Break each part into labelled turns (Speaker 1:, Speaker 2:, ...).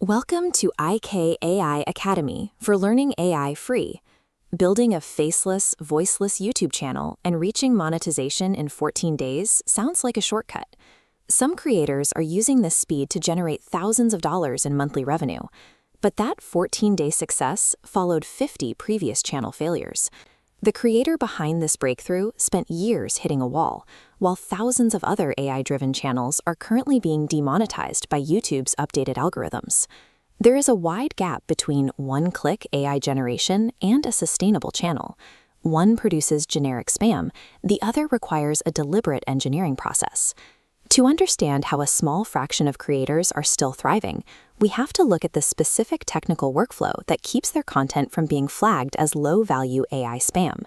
Speaker 1: Welcome to IK AI Academy for learning AI free. Building a faceless, voiceless YouTube channel and reaching monetization in 14 days sounds like a shortcut. Some creators are using this speed to generate thousands of dollars in monthly revenue. But that 14-day success followed 50 previous channel failures. The creator behind this breakthrough spent years hitting a wall, while thousands of other AI-driven channels are currently being demonetized by YouTube's updated algorithms. There is a wide gap between one-click AI generation and a sustainable channel. One produces generic spam, the other requires a deliberate engineering process. To understand how a small fraction of creators are still thriving, we have to look at the specific technical workflow that keeps their content from being flagged as low-value AI spam.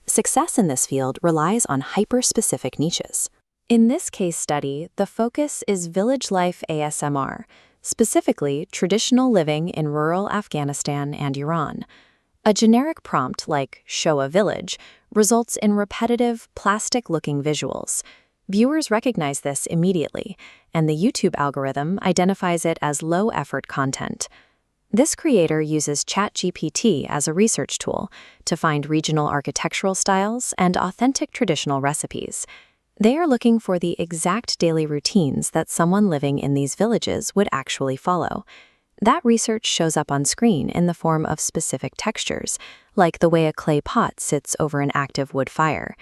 Speaker 1: Success in this field relies on hyper-specific niches. In this case study, the focus is village life ASMR, specifically traditional living in rural Afghanistan and Iran. A generic prompt like "show a village" results in repetitive, plastic-looking visuals. Viewers recognize this immediately, and the YouTube algorithm identifies it as low-effort content. This creator uses ChatGPT as a research tool to find regional architectural styles and authentic traditional recipes. They are looking for the exact daily routines that someone living in these villages would actually follow. That research shows up on screen in the form of specific textures, like the way a clay pot sits over an active wood fire.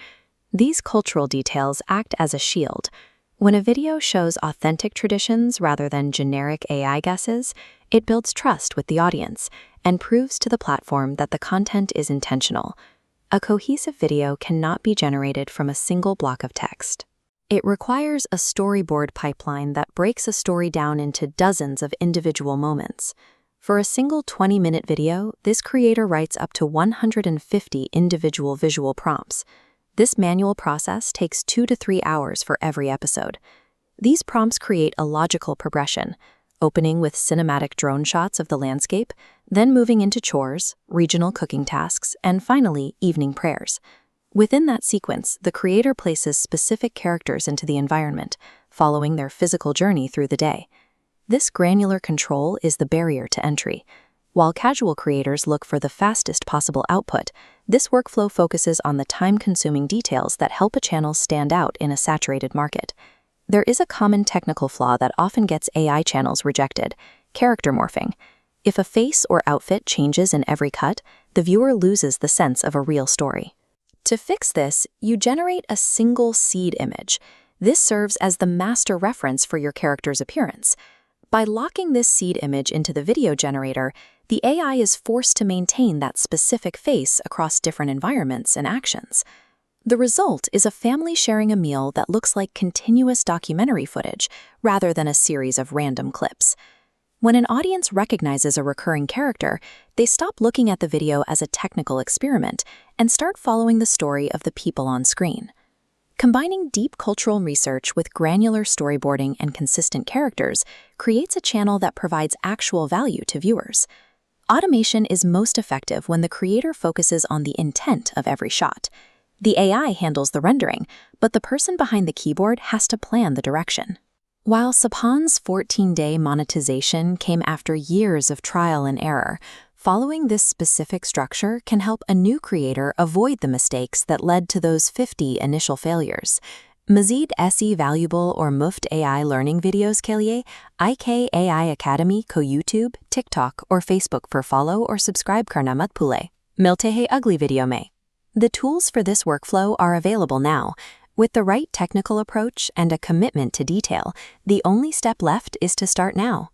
Speaker 1: These cultural details act as a shield. When a video shows authentic traditions rather than generic AI guesses, it builds trust with the audience and proves to the platform that the content is intentional. A cohesive video cannot be generated from a single block of text. It requires a storyboard pipeline that breaks a story down into dozens of individual moments. For a single 20-minute video, this creator writes up to 150 individual visual prompts. This manual process takes 2 to 3 hours for every episode. These prompts create a logical progression, opening with cinematic drone shots of the landscape, then moving into chores, regional cooking tasks, and finally, evening prayers. Within that sequence, the creator places specific characters into the environment, following their physical journey through the day. This granular control is the barrier to entry. While casual creators look for the fastest possible output, this workflow focuses on the time-consuming details that help a channel stand out in a saturated market. There is a common technical flaw that often gets AI channels rejected: character morphing. If a face or outfit changes in every cut, the viewer loses the sense of a real story. To fix this, you generate a single seed image. This serves as the master reference for your character's appearance. By locking this seed image into the video generator, the AI is forced to maintain that specific face across different environments and actions. The result is a family sharing a meal that looks like continuous documentary footage rather than a series of random clips. When an audience recognizes a recurring character, they stop looking at the video as a technical experiment and start following the story of the people on screen. Combining deep cultural research with granular storyboarding and consistent characters creates a channel that provides actual value to viewers. Automation is most effective when the creator focuses on the intent of every shot. The AI handles the rendering, but the person behind the keyboard has to plan the direction. While Sapan's 14-day monetization came after years of trial and error, following this specific structure can help a new creator avoid the mistakes that led to those 50 initial failures. Mazid ऐसी valuable और मुफ्त AI learning videos के लिए IK AI Academy को YouTube, TikTok और Facebook पर follow or subscribe करना मत भूलें. मिलते हैं अगली video में. The tools for this workflow are available now. With the right technical approach and a commitment to detail, the only step left is to start now.